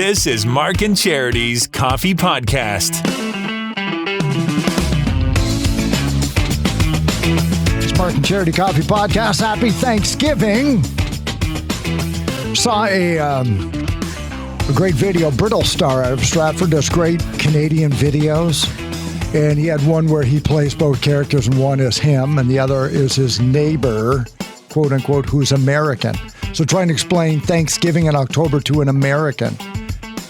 This is Mark and Charity's Coffee Podcast. It's Mark and Charity Coffee Podcast. Happy Thanksgiving. Saw a great video. Brittle Star out of Stratford does great Canadian videos. And he had one where he plays both characters, and one is him, and the other is his neighbor, quote unquote, who's American. So trying to explain Thanksgiving in October to an American.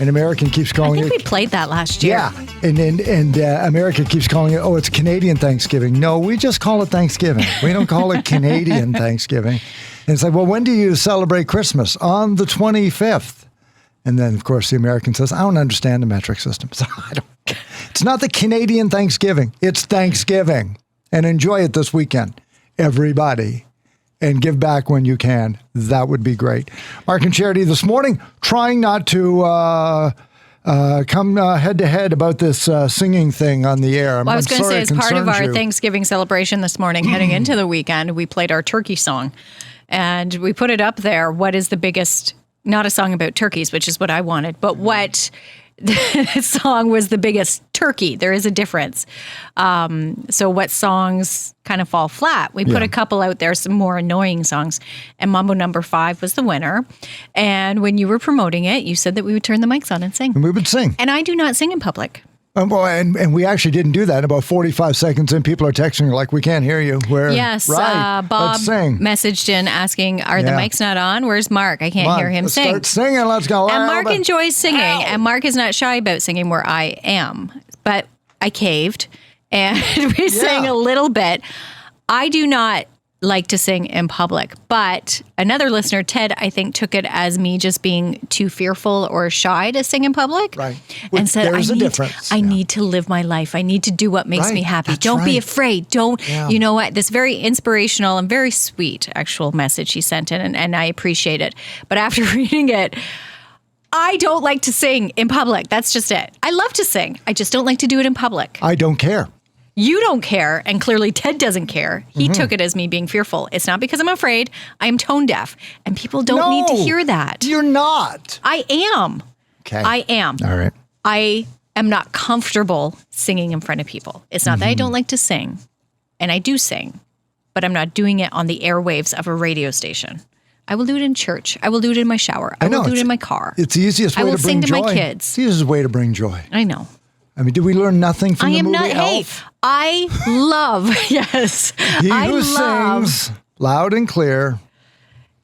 An American keeps calling it... I think we played that last year. Yeah, and America keeps calling it, it's Canadian Thanksgiving. No, we just call it Thanksgiving. We don't call it Canadian Thanksgiving. And it's like, well, when do you celebrate Christmas? On the 25th. And then, of course, the American says, I don't understand the metric system. So it's not the Canadian Thanksgiving. It's Thanksgiving. And enjoy it this weekend, everybody. And give back when you can. That would be great. Mark and Charity this morning, trying not to come head-to-head about this singing thing on the air. Well, I was going to say, as part of our Thanksgiving celebration this morning, heading into the weekend, we played our turkey song. And we put it up there. What is the biggest, not a song about turkeys, which is what I wanted, but what song was the biggest turkey? There is a difference. So what songs kind of fall flat? We put a couple out there, some more annoying songs, and Mambo Number 5 was the winner. And when you were promoting it, you said that we would turn the mics on and sing. And we would sing. And I do not sing in public. And we actually didn't do that. About 45 seconds in, people are texting like, we can't hear you. Yes, right, Bob messaged in asking, are the mics not on? Where's Mark? I can't hear him sing. Start singing, let's go. And Mark enjoys singing, and Mark is not shy about singing where I am. But I caved, and we sang a little bit. I do not like to sing in public, but another listener, Ted, I think took it as me just being too fearful or shy to sing in public. Right. And said, I need need to live my life. I need to do what makes me happy. Don't be afraid. You know what? This very inspirational and very sweet actual message he sent in, and I appreciate it. But after reading it, I don't like to sing in public. That's just it. I love to sing. I just don't like to do it in public. I don't care. You don't care, and clearly Ted doesn't care. He took it as me being fearful. It's not because I'm afraid. I am tone deaf, and people don't need to hear that. You're not. I am. Okay. I am. All right. I am not comfortable singing in front of people. It's not that I don't like to sing, and I do sing, but I'm not doing it on the airwaves of a radio station. I will do it in church. I will do it in my shower. I will do it in my car. It's the easiest way to bring joy. I will sing to my kids. It's the easiest way to bring joy. I know. I mean, did we learn nothing from the movie Elf? I love, yes. He who sings loud and clear.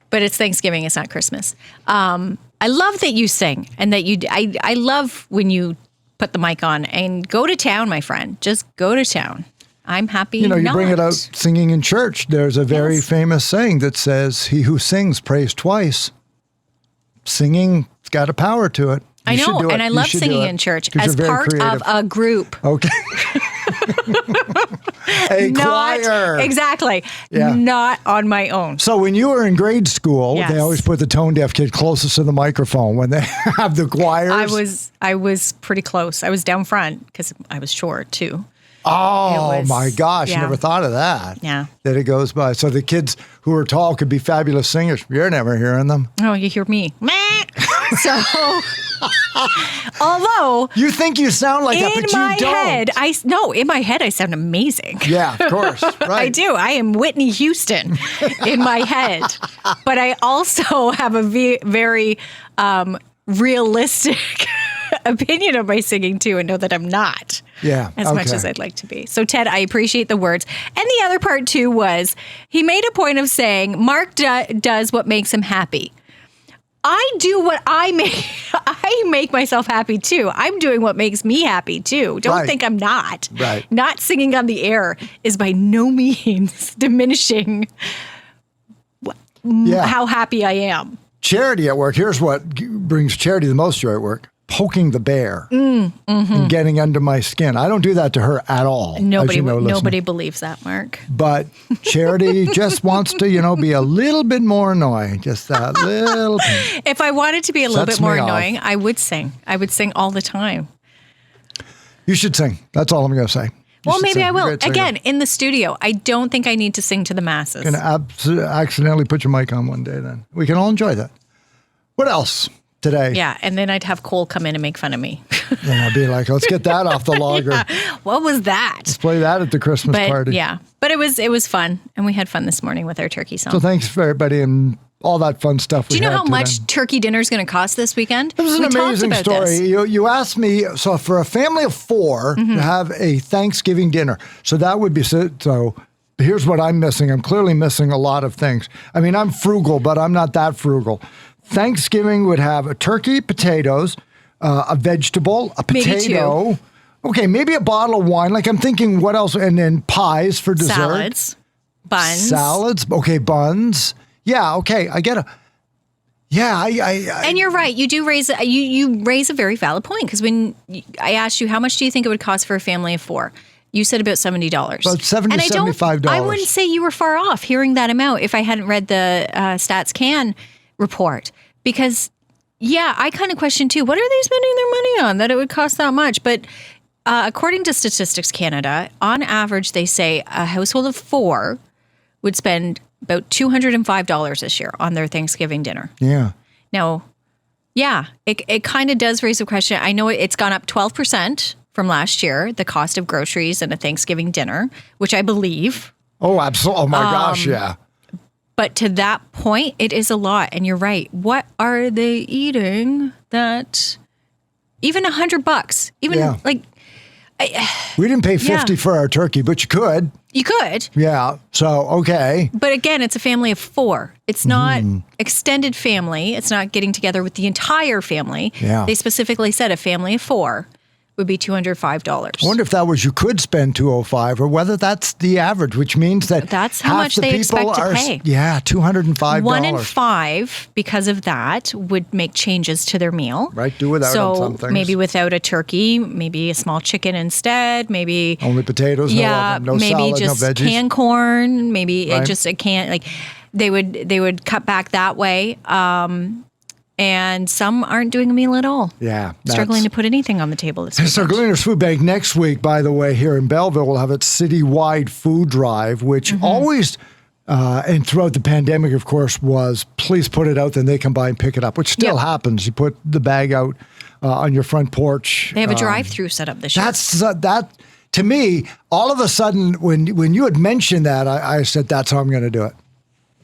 But it's Thanksgiving, it's not Christmas. I love that you sing and that I love when you put the mic on and go to town, my friend. Just go to town. I'm happy you bring it out singing in church. There's a very famous saying that says, he who sings prays twice. Singing's got a power to it. I know, and I love singing in church as part of a group. Okay. Choir. Exactly. Yeah. Not on my own. So when you were in grade school, they always put the tone deaf kid closest to the microphone when they have the choirs. I was pretty close. I was down front because I was short too. Oh my gosh, never thought of that. Yeah. That it goes by. So the kids who are tall could be fabulous singers. You're never hearing them. Oh, you hear me. So, although you think you sound like that, but you don't. In my head, I sound amazing. Yeah, of course. Right. I do. I am Whitney Houston in my head, but I also have a very realistic opinion of my singing too, and know that I'm not as much as I'd like to be. So Ted, I appreciate the words. And the other part too was he made a point of saying Mark does what makes him happy. I do what I make myself happy too. I'm doing what makes me happy too. Don't think I'm not. Right. Not singing on the air is by no means diminishing how happy I am. Charity at work. Here's what brings Charity the most joy at work. Poking the bear and getting under my skin. I don't do that to her at all. Nobody believes that, Mark. But Charity just wants to, be a little bit more annoying. Just that little bit. If I wanted to be a little bit more annoying, I would sing. I would sing all the time. You should sing. That's all I'm going to say. Well, maybe I will. Again, in the studio. I don't think I need to sing to the masses. You're going to accidentally put your mic on one day then. We can all enjoy that. What else? today. Yeah, and then I'd have Cole come in and make fun of me. And I'd be like, let's get that off the logger. Yeah. What was that? Let's play that at the Christmas party. Yeah, but it was fun, and we had fun this morning with our turkey song. So thanks for everybody and all that fun stuff. Do you know how much turkey dinner is going to cost this weekend? It was an amazing story. You asked me, so for a family of 4 to have a Thanksgiving dinner, so that would be, so here's what I'm missing. I'm clearly missing a lot of things. I mean, I'm frugal, but I'm not that frugal. Thanksgiving would have a turkey, potatoes, a vegetable, a potato. Maybe 2. Okay, maybe a bottle of wine. Like I'm thinking what else? And then pies for dessert. Salads, buns. Salads. Okay, buns. Yeah, okay, I get it. Yeah, I and you're right. You do raise you raise a very valid point, because when I asked you how much do you think it would cost for a family of 4, you said about $70. About $70 to $75. I wouldn't say you were far off hearing that amount if I hadn't read the Stats Can report, because I kind of question too. What are they spending their money on that it would cost that much? But according to Statistics Canada, on average, they say a household of 4 would spend about $205 this year on their Thanksgiving dinner. Yeah. Now, it kind of does raise a question. I know it's gone up 12% from last year, the cost of groceries and a Thanksgiving dinner, which I believe. Oh, absolutely. Oh, my gosh, yeah. But to that point, it is a lot. And you're right. What are they eating that even $100, even like. We didn't pay $50 for our turkey, but you could. You could. Yeah. So, okay. But again, it's a family of 4. It's not extended family. It's not getting together with the entire family. Yeah. They specifically said a family of 4 would be $205. I wonder if that was you could spend $205 or whether that's the average, which means that that's how much they expect to pay. Yeah, $205. 1 in 5, because of that, would make changes to their meal. Right, do without on some things. Maybe without a turkey, maybe a small chicken instead, maybe only potatoes, no salad, no just veggies. canned corn, maybe right. just a can. Like they would cut back that way. And some aren't doing a meal at all. Yeah. Struggling to put anything on the table this week. So Gleaners Food Bank next week, by the way, here in Belleville, will have its citywide food drive, which always, and throughout the pandemic, of course, was please put it out, then they come by and pick it up, which still happens. You put the bag out on your front porch. They have a drive-through set up this year. That, to me, all of a sudden, when you had mentioned that, I said, that's how I'm going to do it.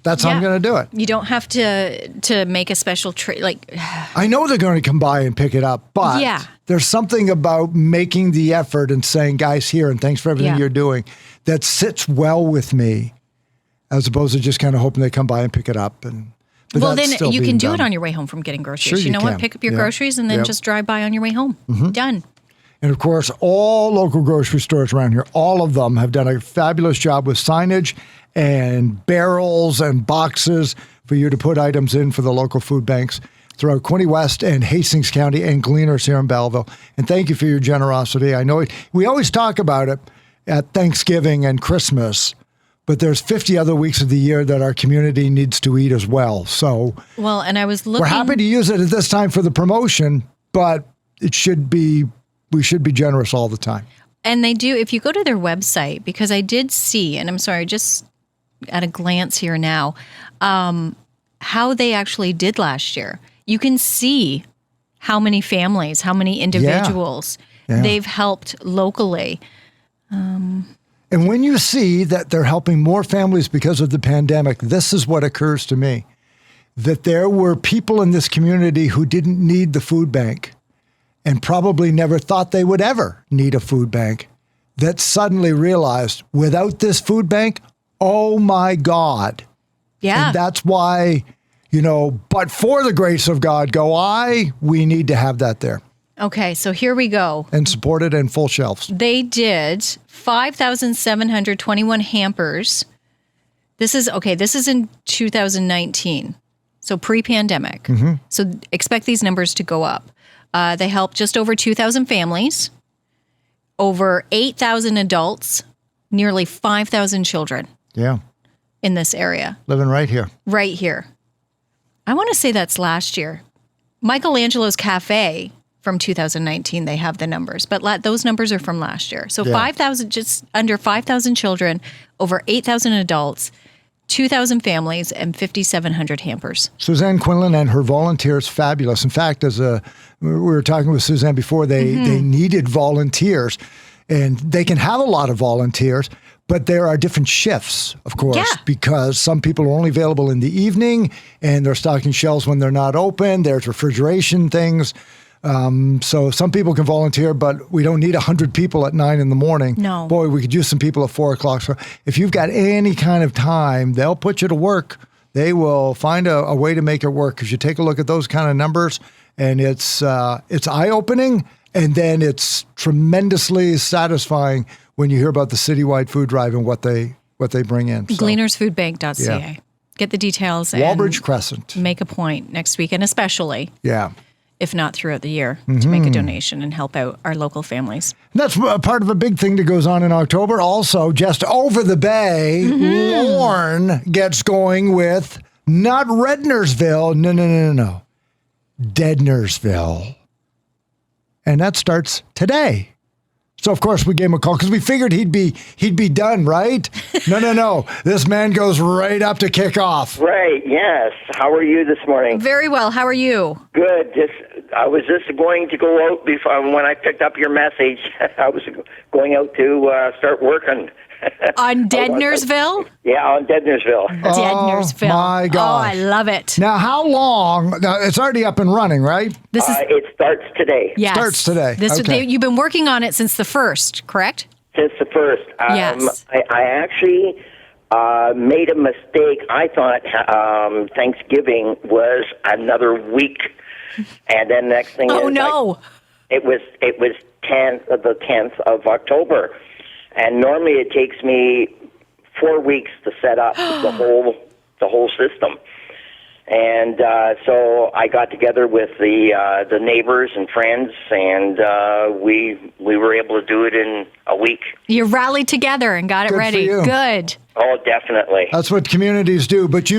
That's how I'm going to do it. You don't have to make a special treat. Like, I know they're going to come by and pick it up, but there's something about making the effort and saying, guys, here, and thanks for everything you're doing, that sits well with me, as opposed to just kind of hoping they come by and pick it up. Well, then you can do it on your way home from getting groceries. Sure, you know what? Pick up your groceries and then just drive by on your way home. Done. And of course, all local grocery stores around here, all of them have done a fabulous job with signage and barrels and boxes for you to put items in for the local food banks throughout Quinte West and Hastings County and Gleaners here in Belleville. And thank you for your generosity. I know we always talk about it at Thanksgiving and Christmas, but there's 50 other weeks of the year that our community needs to eat as well. So, and I was looking. We're happy to use it at this time for the promotion, but we should be generous all the time. And they do, if you go to their website, because I did see, and I'm sorry, just at a glance here now, how they actually did last year. You can see how many families, how many individuals they've helped locally. And when you see that they're helping more families because of the pandemic, this is what occurs to me, that there were people in this community who didn't need the food bank and probably never thought they would ever need a food bank, that suddenly realized without this food bank, oh my God. Yeah. And that's why, but for the grace of God, we need to have that there. Okay, so here we go. And support it in full shelves. They did 5,721 hampers. This is in 2019, so pre-pandemic. So expect these numbers to go up. They helped just over 2,000 families, over 8,000 adults, nearly 5,000 children. Yeah. In this area. Living right here. Right here. I want to say that's last year. Michelangelo's Cafe from 2019, they have the numbers, but those numbers are from last year. So 5,000, just under 5,000 children, over 8,000 adults, 2,000 families and 5,700 hampers. Suzanne Quinlan and her volunteers, fabulous. In fact, we were talking with Suzanne before, they needed volunteers, and they can have a lot of volunteers, but there are different shifts, of course, because some people are only available in the evening, and they're stocking shelves when they're not open. There's refrigeration things. So some people can volunteer, but we don't need 100 people at 9 in the morning. No. Boy, we could use some people at 4 o'clock. So if you've got any kind of time, they'll put you to work. They will find a way to make it work, because you take a look at those kind of numbers, and it's eye-opening, and then it's tremendously satisfying when you hear about the citywide food drive and what they bring in. So, Gleanersfoodbank.ca. Yeah. Get the details. Walbridge Crescent. Make a point next weekend, especially. Yeah. If not throughout the year, to make a donation and help out our local families. That's part of a big thing that goes on in October. Also, just over the bay, Lorne gets going with not Rednersville, no, Deadnersville. And that starts today. So, of course, we gave him a call because we figured he'd be done, right? No. This man goes right up to kick off. Right, yes. How are you this morning? Very well. How are you? Good. I was just going to go out before when I picked up your message. I was going out to start working. On Deadnersville? Yeah, on Deadnersville. Deadnersville. Oh, my gosh. Oh, I love it. Now, how long? Now, it's already up and running, right? It starts today. Yes. Starts today. Okay. You've been working on it since the 1st, correct? Since the first. Yes. I actually made a mistake. I thought Thanksgiving was another week. And then next thing Oh, no. It was the 10th of October. And normally it takes me 4 weeks to set up the whole system. And so I got together with the neighbors and friends, and we were able to do it in a week. You rallied together and got it Good ready. for you. Good. Oh, definitely. That's what communities do. But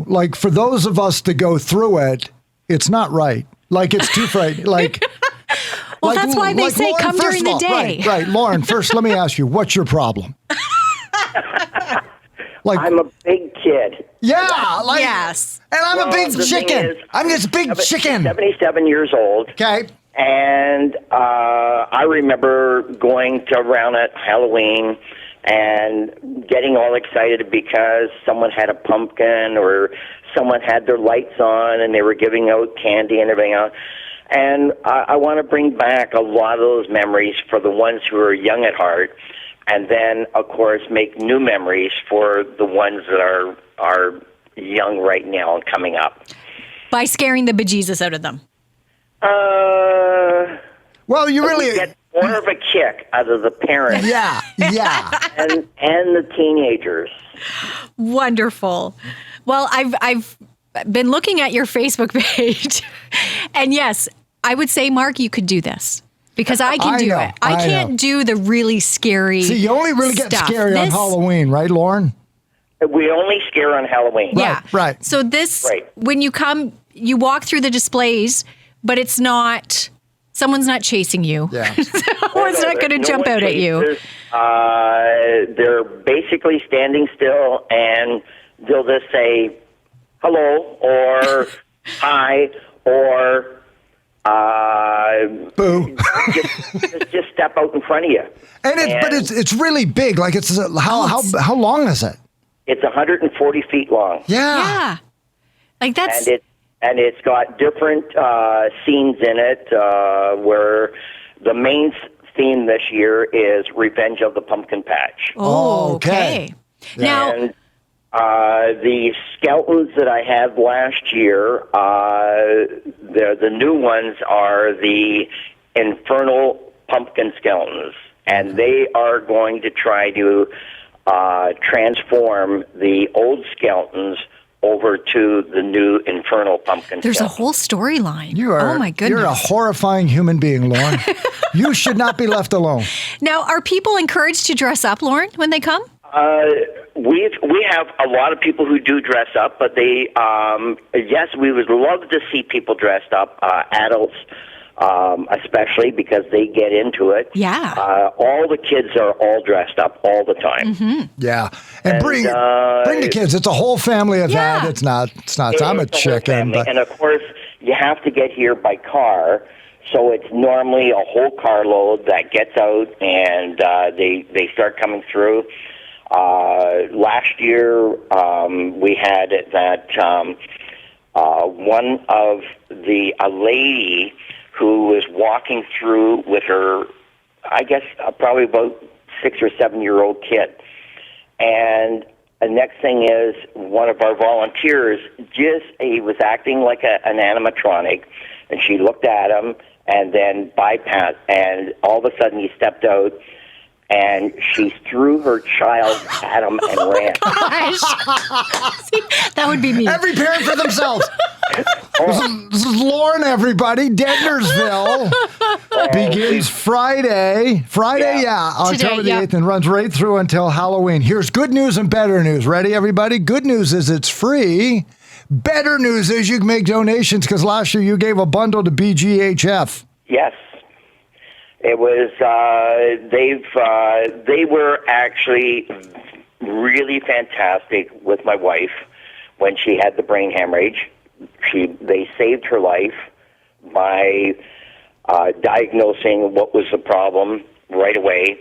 like for those of us to go through it, it's not right. Like it's too frightening. Well, that's why they say come during the day. Right. Lauren, first, let me ask you, what's your problem? I'm a big kid. Yeah. Yes. And I'm a big the chicken. thing is, I'm this big chicken. 77 years old. Okay. And I remember going around at Halloween and getting all excited because someone had a pumpkin or someone had their lights on and they were giving out candy and everything else. And I want to bring back a lot of those memories for the ones who are young at heart, and then, of course, make new memories for the ones that are young right now and coming up. By scaring the bejesus out of them. Well, you really get more of a kick out of the parents. Yeah. and the teenagers. Wonderful. Well, I've been looking at your Facebook page, and yes, I would say, Mark, you could do this because I can do it. I can't do the really scary. See, you only really get stuff. scary on Halloween, right, Lauren? We only scare on Halloween. Yeah, right. So when you come, you walk through the displays, but it's not. Someone's not chasing you. Yeah. Someone's not going to jump out at you. They're basically standing still, and they'll just say hello or hi or boo. just step out in front of you. But it's really big. Like how long is it? It's 140 feet long. Yeah. Like that's. And it's got different scenes in it where the main theme this year is Revenge of the Pumpkin Patch. Oh, okay. Now, and the skeletons that I had last year, the new ones are the Infernal Pumpkin Skeletons, and they are going to try to transform the old skeletons over to the new Infernal Pumpkin. There's a whole storyline. Oh my goodness! You're a horrifying human being, Lauren. You should not be left alone. Now, are people encouraged to dress up, Lauren, when they come? We have a lot of people who do dress up, but yes, we would love to see people dressed up, adults, especially because they get into it. Yeah. All the kids are all dressed up all the time. Mm-hmm. Yeah, and bring the kids. It's a whole family event. Yeah. It's not. I'm a It's the whole chicken, family. but And of course, you have to get here by car. So it's normally a whole carload that gets out, and they start coming through. Last year, we had it that one of a lady who was walking through with her, I guess, probably about 6 or 7-year-old kid. And the next thing is one of our volunteers he was acting like an animatronic, and she looked at him and then bypassed, and all of a sudden he stepped out, and she threw her child at him and ran. Gosh. See, that would be me. every parent for themselves. This is Lorne, everybody. Deadnersville begins Friday. October Today, the 8th, and runs right through until Halloween. Here's good news and better news. Ready, everybody? Good news is it's free. Better news is you can make donations because last year you gave a bundle to BGHF. Yes. It was, they were actually really fantastic with my wife when she had the brain hemorrhage. They saved her life by diagnosing what was the problem right away,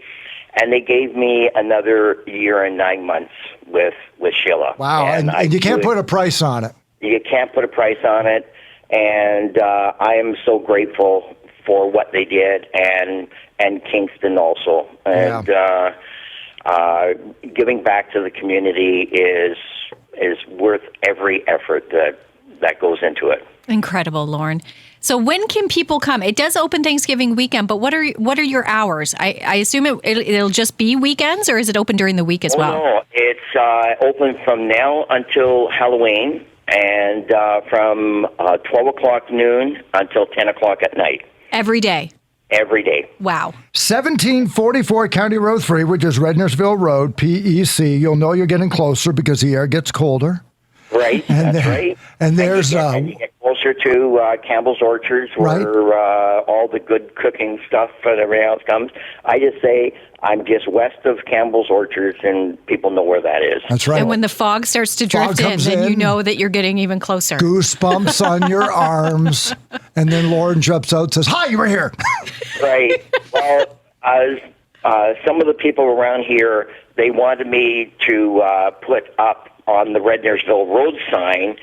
and they gave me another year and 9 months with Sheila. Wow, and you can't put a price on it. You can't put a price on it, and I am so grateful for what they did, and Kingston also. And giving back to the community is worth every effort that goes into it. Incredible, Lorne. So when can people come? It does open Thanksgiving weekend, but what are your hours? I assume it'll just be weekends, or is it open during the week as well? No, it's open from now until Halloween, and from 12 o'clock noon until 10 o'clock at night. Every day? Every day. Wow. 1744 County Road 3, which is Deadnersville Road, PEC. You'll know you're getting closer because the air gets colder. Right, that's right. And there's... And you get closer to Campbell's Orchards, where all the good cooking stuff and everything else comes. I just say I'm just west of Campbell's Orchards, and people know where that is. That's right. And when the fog starts to drift then you know that you're getting even closer. Goosebumps on your arms. And then Lauren jumps out and says, "Hi, you were here." Right. Well, some of the people around here, they wanted me to put up on the Deadnersville Road sign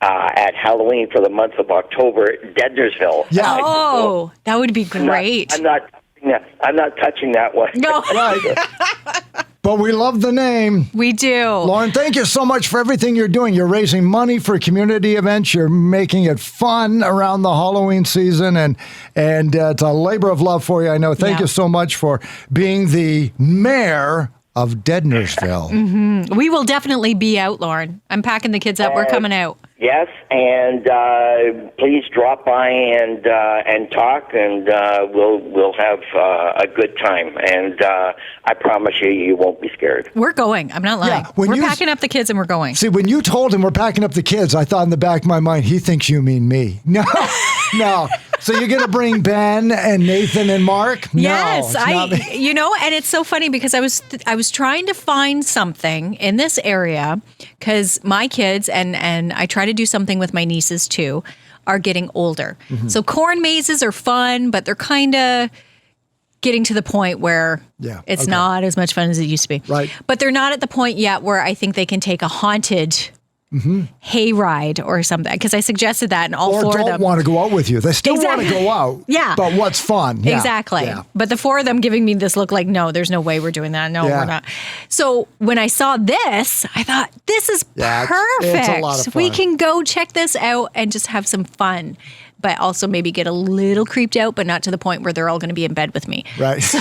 at Halloween for the month of October, Deadnersville. Yeah. Oh, that would be great. I'm not touching that one. No. Right. But we love the name. We do. Lauren, thank you so much for everything you're doing. You're raising money for community events. You're making it fun around the Halloween season, and it's a labor of love for you, I know. Thank you so much for being the mayor of Deadnersville. Mm-hmm. We will definitely be out, Lauren. I'm packing the kids up. We're coming out. Yes, and please drop by and talk, and we'll have a good time. And I promise you won't be scared. We're going. I'm not lying. Yeah, we're packing up the kids and we're going. See, when you told him we're packing up the kids, I thought in the back of my mind, he thinks you mean me. No, no. So you're going to bring Ben and Nathan and Mark? Yes, no, it's not me. and it's so funny because I was trying to find something in this area because my kids and I try to do something with my nieces too are getting older. Mm-hmm. So corn mazes are fun, but they're kind of getting to the point where it's not as much fun as it used to be. Right. But they're not at the point yet where I think they can take a haunted hayride or something, because I suggested that, and all four of them don't want to go out with you. They still want to go out. Yeah. But what's fun? Yeah. Exactly. Yeah. But the four of them giving me this look like, no, there's no way we're doing that. No, we're not. So when I saw this, I thought, this is perfect. It's a lot of fun. We can go check this out and just have some fun, but also maybe get a little creeped out, but not to the point where they're all going to be in bed with me. Right. So,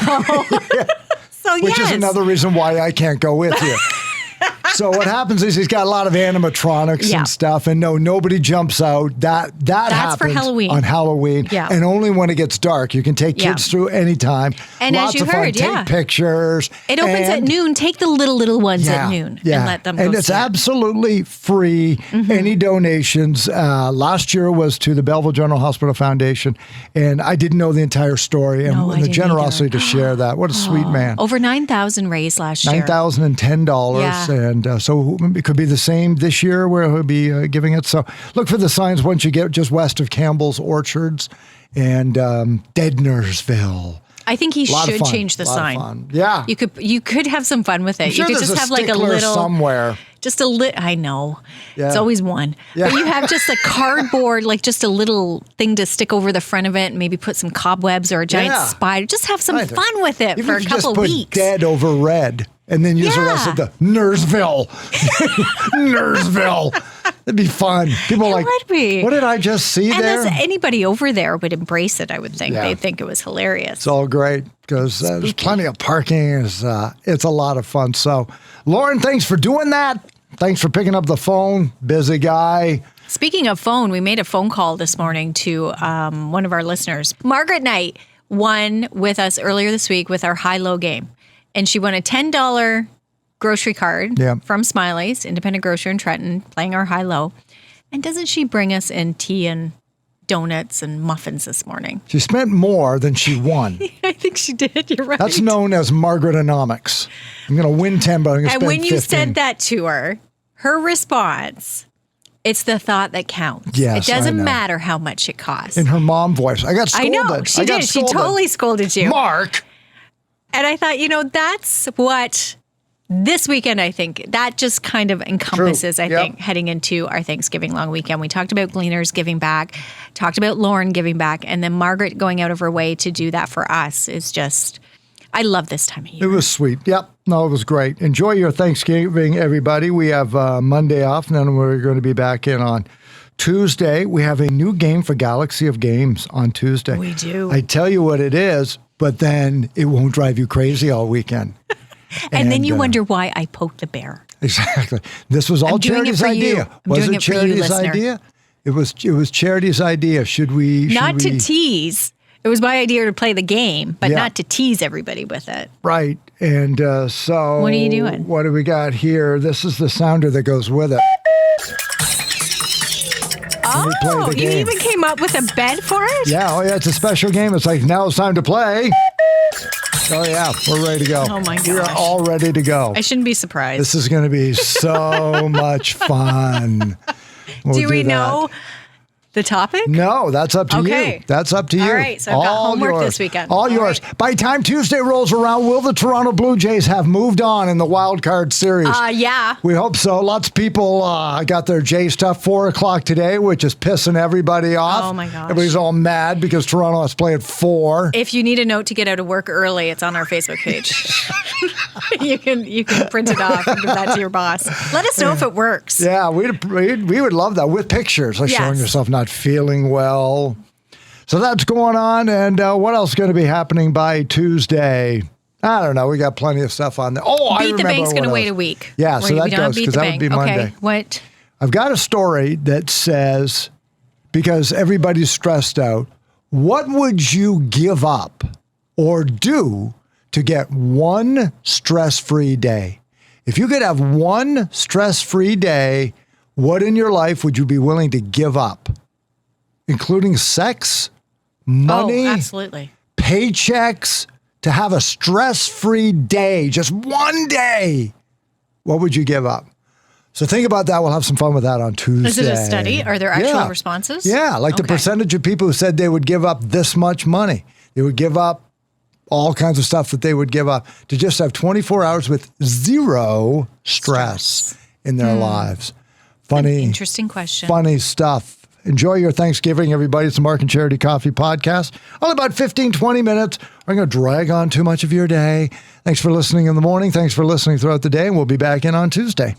Which is another reason why I can't go with you. So what happens is he's got a lot of animatronics Yeah. and stuff, and no, nobody jumps out. That's happens for Halloween. on Halloween, Yeah. and only when it gets dark. You can take Yeah. kids through anytime. And Lots as you of fun. heard, yeah. Take pictures. It opens at and- noon. Take the little ones at noon and let them go And it's see it. absolutely free. Any donations. Last year was to the Belleville General Hospital Foundation, and I didn't know the entire story. And No, I the didn't generosity either. to share that. What a sweet man. Over 9,000 raised last year. $9,010. Yeah. And so it could be the same this year where he'll be giving it. So look for the signs once you get just west of Campbell's Orchards and Deadnersville. I think he Lot of should fun. change the Lot of sign. fun. Yeah. You could have some fun with it. I'm sure you could there's just a have like a stickler little somewhere. Just a lit. I know. Yeah. It's always one. Yeah. But you have just a cardboard, like just a little thing to stick over the front of it and maybe put some cobwebs or a giant Yeah. spider. Just have some Right. fun with it Even for a if you couple just put weeks. dead over red and then use the rest of the Nersville. Nersville. It'd be fun. People are It like, would be. what did I just see And there? anybody over there would embrace it, I would think. Yeah. They'd think it was hilarious. It's all great because there's plenty of parking. It's a lot of fun. So, Lauren, thanks for doing that. Thanks for picking up the phone. Busy guy. Speaking of phone, we made a phone call this morning to one of our listeners. Margaret Knight won with us earlier this week with our high-low game. And she won a $10 grocery card Yeah. from Smiley's, independent grocer in Trenton, playing our high-low. And doesn't she bring us in tea and donuts and muffins this morning? She spent more than she won. I think she did. You're right. That's known as Margaret-onomics. I'm going to win 10, but I'm going to spend And when you 15. said that to her, her response, it's the thought that counts. Yes, it doesn't I know. matter how much it costs. In her mom voice. I got I scolded. know. She I got did. She scolded. totally scolded you. Mark. And I thought, that's what this weekend, I think, that just kind of encompasses, True. I Yep. think, heading into our Thanksgiving long weekend. We talked about Gleaners giving back, talked about Lorne giving back, and then Margaret going out of her way to do that for us is just, I love this time of It year. was sweet. Yep. No, it was great. Enjoy your Thanksgiving, everybody. We have Monday off, and then we're going to be back in on Tuesday. We have a new game for Galaxy of Games on Tuesday. We do. I tell you what it is, but then it won't drive you crazy all weekend. and then you wonder why I poked the bear. Exactly. This was all I'm doing it Charity's for you. idea. I'm Was doing it it for you, Charity's listener. idea? It was Charity's idea. Should we? Not to tease. It was my idea to play the game, but Yeah. not to tease everybody with it. Right. And so. What are you doing? What do we got here? This is the sounder that goes with it. we play Oh, the you game. even came up with a bed for it? Yeah. Oh, yeah. It's a special game. It's like, now it's time to play. Oh, yeah. We're ready to go. Oh, my We are gosh. all ready to go. I shouldn't be surprised. This is going to be so much fun. We'll do we that. know the topic? No, that's up to Okay. you. That's up to you. All right, so I've got homework this weekend. All All yours. right. By the time Tuesday rolls around, will the Toronto Blue Jays have moved on in the wild card series? Yeah. We hope so. Lots of people got their Jay stuff 4 o'clock today, which is pissing everybody off. Oh, my gosh. Everybody's all mad because Toronto has to play at 4. If you need a note to get out of work early, it's on our Facebook page. you can print it off and give that to your boss. Let us know if it works. Yeah, we would love that with pictures, like Yes. showing yourself not feeling well. So that's going on. And what else is going to be happening by Tuesday? I don't know. We got plenty of stuff on there. Oh, I Beat remember the Bank's going to what wait else. a week. Yeah, so We that don't goes Beat because the that would be Bank. Monday. Okay, what? I've got a story that says, because everybody's stressed out, what would you give up or do to get one stress-free day? If you could have one stress-free day, what in your life would you be willing to give up? Including sex, money, Oh, absolutely. paychecks, to have a stress-free day, just one day. What would you give up? So think about that. We'll have some fun with that on Tuesday. Is it a study? Are there actual Yeah. responses? Yeah, like the Okay. percentage of people who said they would give up this much money. They would give up all kinds of stuff that they would give up to just have 24 hours with zero stress in their lives. Funny. Interesting question. Funny stuff. Enjoy your Thanksgiving, everybody. It's the Mark and Charity Coffee Podcast. Only about 15, 20 minutes. I'm going to drag on too much of your day. Thanks for listening in the morning. Thanks for listening throughout the day. And we'll be back in on Tuesday.